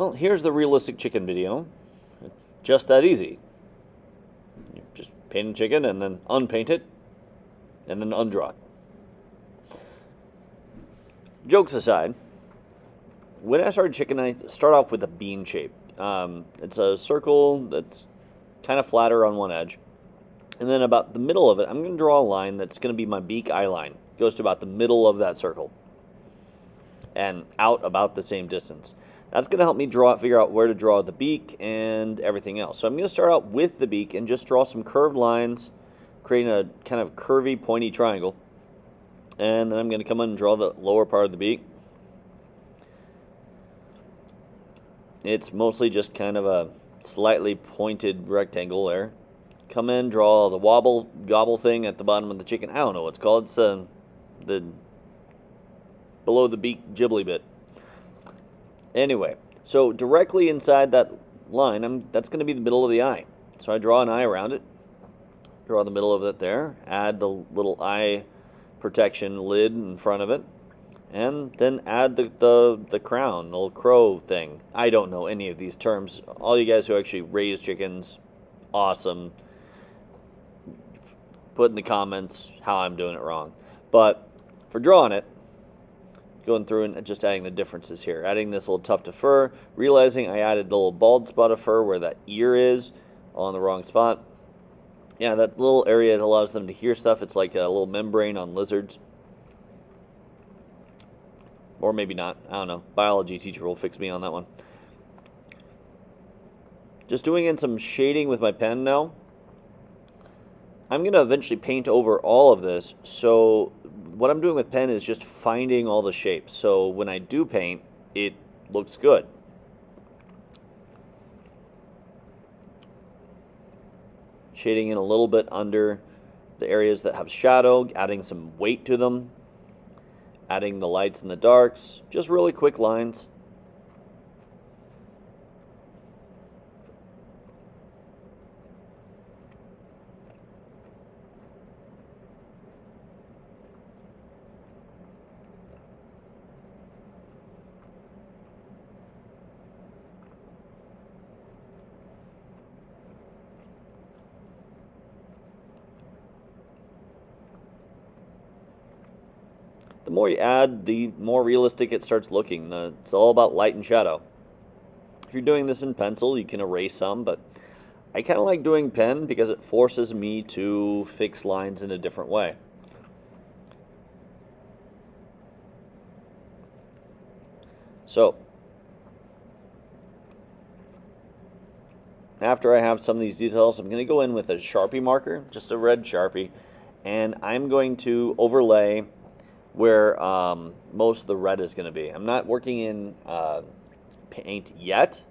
Well, here's the realistic chicken video. It's just that easy. You just paint a chicken and then unpaint it and then undraw it. Jokes aside, when I started chicken, I start off with a bean shape. It's a circle that's kind of flatter on one edge. And then about the middle of it, I'm going to draw a line that's going to be my beak eye line. It goes to about the middle of that circle and out about the same distance. That's going to help me figure out where to draw the beak and everything else. So I'm going to start out with the beak and just draw some curved lines, creating a kind of curvy, pointy triangle. And then I'm going to come in and draw the lower part of the beak. It's mostly just kind of a slightly pointed rectangle there. Come in, draw the gobble thing at the bottom of the chicken. I don't know what it's called. It's the below the beak gibbly bit. Anyway, so directly inside that line, that's going to be the middle of the eye. So I draw an eye around it. Draw the middle of it there. Add the little eye protection lid in front of it. And then add the crown, the little crow thing. I don't know any of these terms. All you guys who actually raise chickens, awesome. Put in the comments how I'm doing it wrong. But for drawing it, going through and just adding the differences here. Adding this little tuft of fur, realizing I added the little bald spot of fur where that ear is on the wrong spot. Yeah, that little area that allows them to hear stuff. It's like a little membrane on lizards. Or maybe not. I don't know. Biology teacher will fix me on that one. Just doing in some shading with my pen now. I'm going to eventually paint over all of this. So what I'm doing with pen is just finding all the shapes. So when I do paint, it looks good. Shading in a little bit under the areas that have shadow, adding some weight to them. Adding the lights and the darks, just really quick lines. The more you add, the more realistic it starts looking. It's all about light and shadow. If you're doing this in pencil, you can erase some, but I kind of like doing pen because it forces me to fix lines in a different way. So, after I have some of these details, I'm going to go in with a Sharpie marker, just a red Sharpie, and I'm going to overlay where most of the red is going to be. I'm not working in paint yet.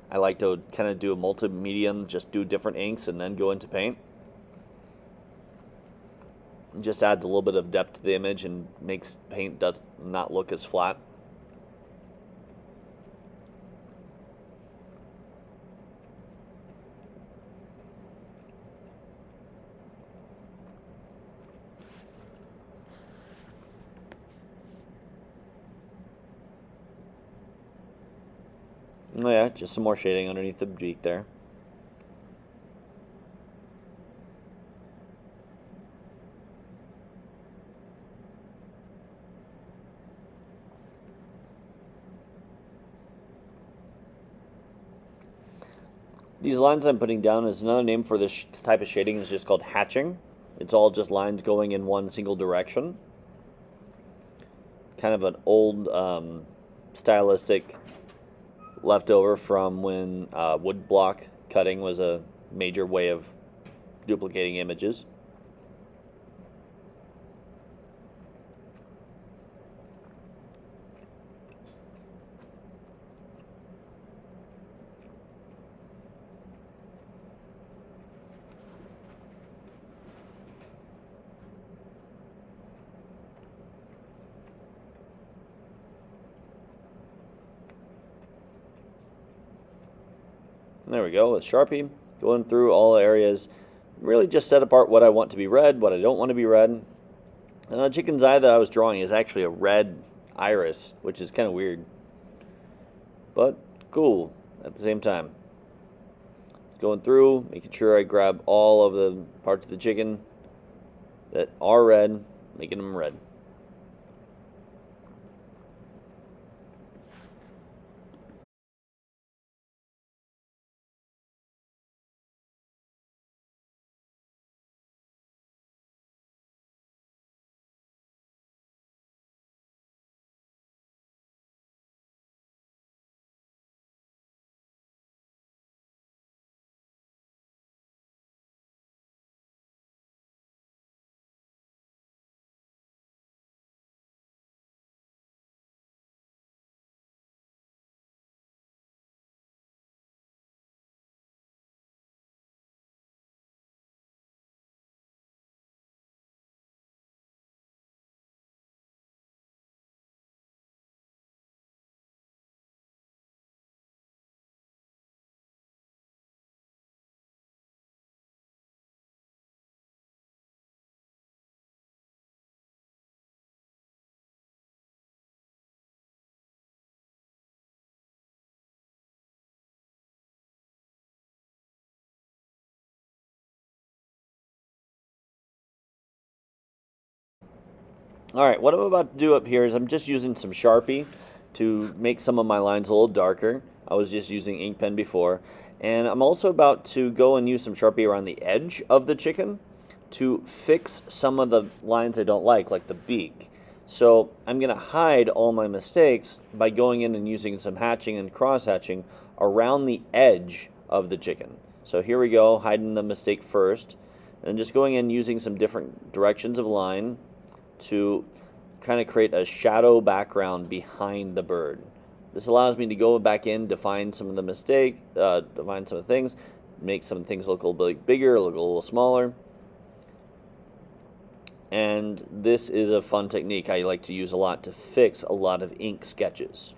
I like to kind of do a multi-medium, just do different inks and then go into paint. It just adds a little bit of depth to the image and makes paint does not look as flat. Oh yeah, just some more shading underneath the beak there. These lines I'm putting down is another name for this type of shading. It's just called hatching. It's all just lines going in one single direction. Kind of an old stylistic leftover from when wood block cutting was a major way of duplicating images. There we go, with Sharpie, going through all areas, really just set apart what I want to be red, what I don't want to be red. And the chicken's eye that I was drawing is actually a red iris, which is kind of weird. But cool at the same time. Going through, making sure I grab all of the parts of the chicken that are red, making them red. All right, what I'm about to do up here is I'm just using some Sharpie to make some of my lines a little darker. I was just using ink pen before. And I'm also about to go and use some Sharpie around the edge of the chicken to fix some of the lines I don't like the beak. So I'm going to hide all my mistakes by going in and using some hatching and cross hatching around the edge of the chicken. So here we go, hiding the mistake first, and just going in using some different directions of line to kind of create a shadow background behind the bird. This allows me to go back in, define some of the mistake, define some of the things, make some things look a little bit bigger, look a little smaller. And this is a fun technique I like to use a lot to fix a lot of ink sketches.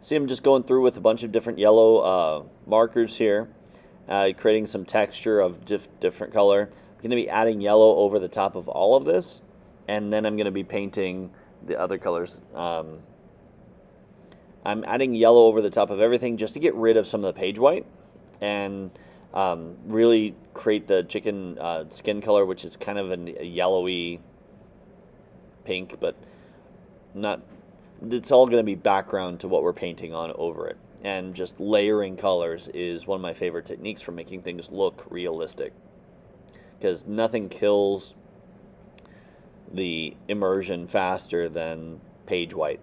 See, I'm just going through with a bunch of different yellow markers here, creating some texture of different color. I'm going to be adding yellow over the top of all of this, and then I'm going to be painting the other colors. I'm adding yellow over the top of everything just to get rid of some of the page white and really create the chicken skin color, which is kind of a yellowy pink, but not. It's all going to be background to what we're painting on over it. And just layering colors is one of my favorite techniques for making things look realistic, because nothing kills the immersion faster than page white.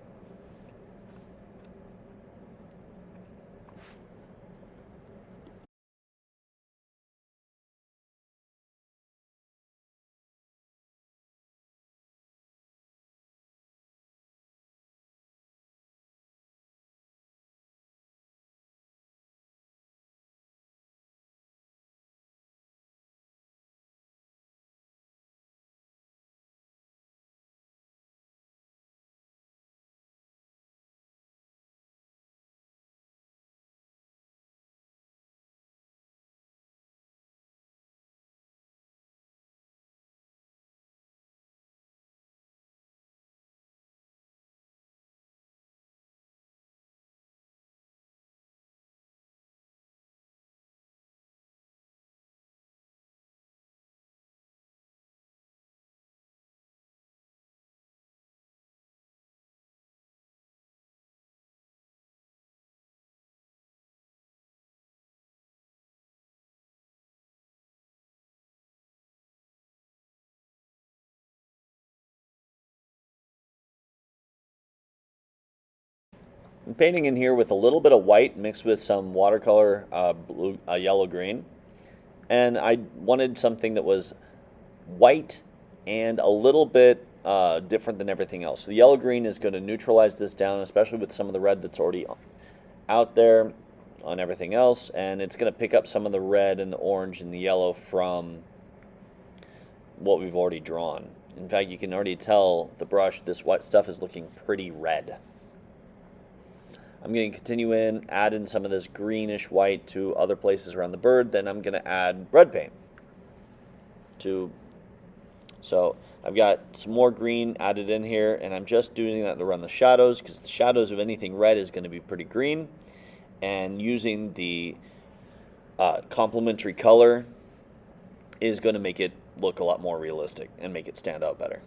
I'm painting in here with a little bit of white mixed with some watercolor blue, yellow green. And I wanted something that was white and a little bit different than everything else. So the yellow green is going to neutralize this down, especially with some of the red that's already out there on everything else, and it's going to pick up some of the red and the orange and the yellow from what we've already drawn. In fact, you can already tell the brush, this white stuff is looking pretty red. I'm going to continue in, add in some of this greenish white to other places around the bird, then I'm going to add red paint. So I've got some more green added in here, and I'm just doing that around the shadows, because the shadows of anything red is going to be pretty green, and using the complementary color is going to make it look a lot more realistic and make it stand out better.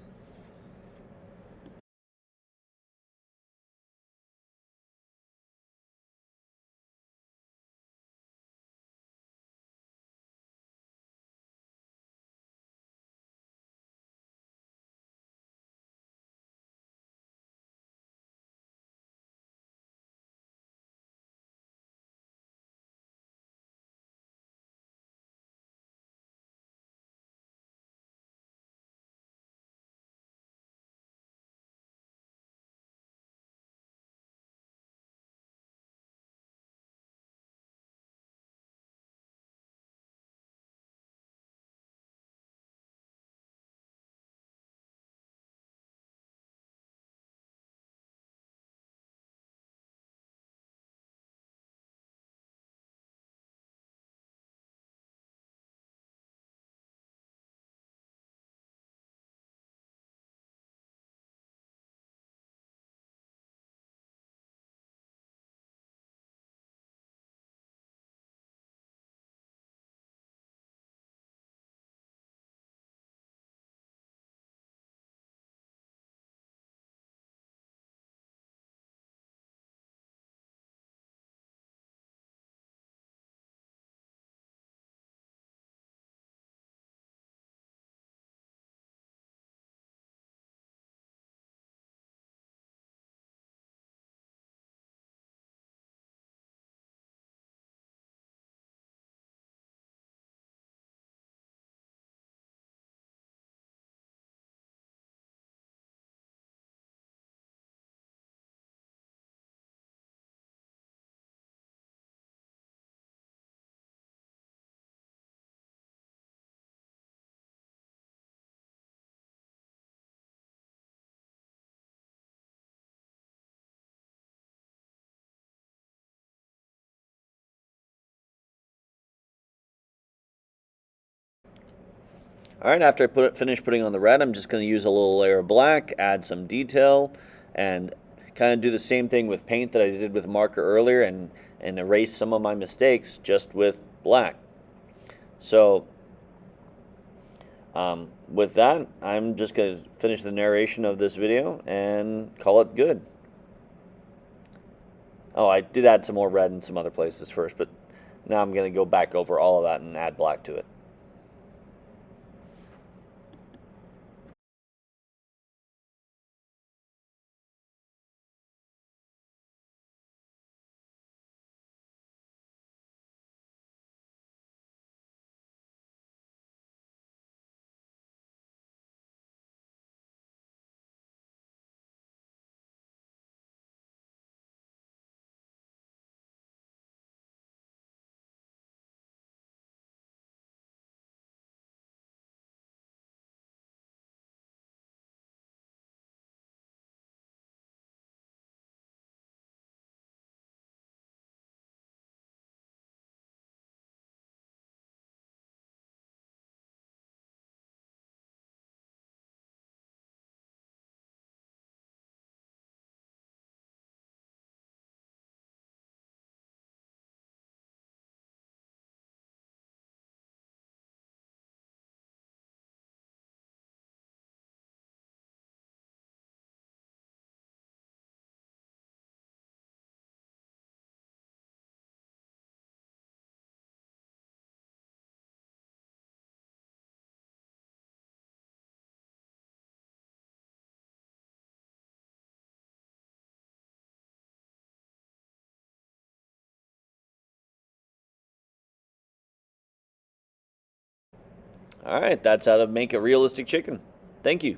All right, after I finish putting on the red, I'm just going to use a little layer of black, add some detail, and kind of do the same thing with paint that I did with marker earlier, and erase some of my mistakes just with black. So with that, I'm just going to finish the narration of this video and call it good. Oh, I did add some more red in some other places first, but now I'm going to go back over all of that and add black to it. All right, that's how to make a realistic chicken. Thank you.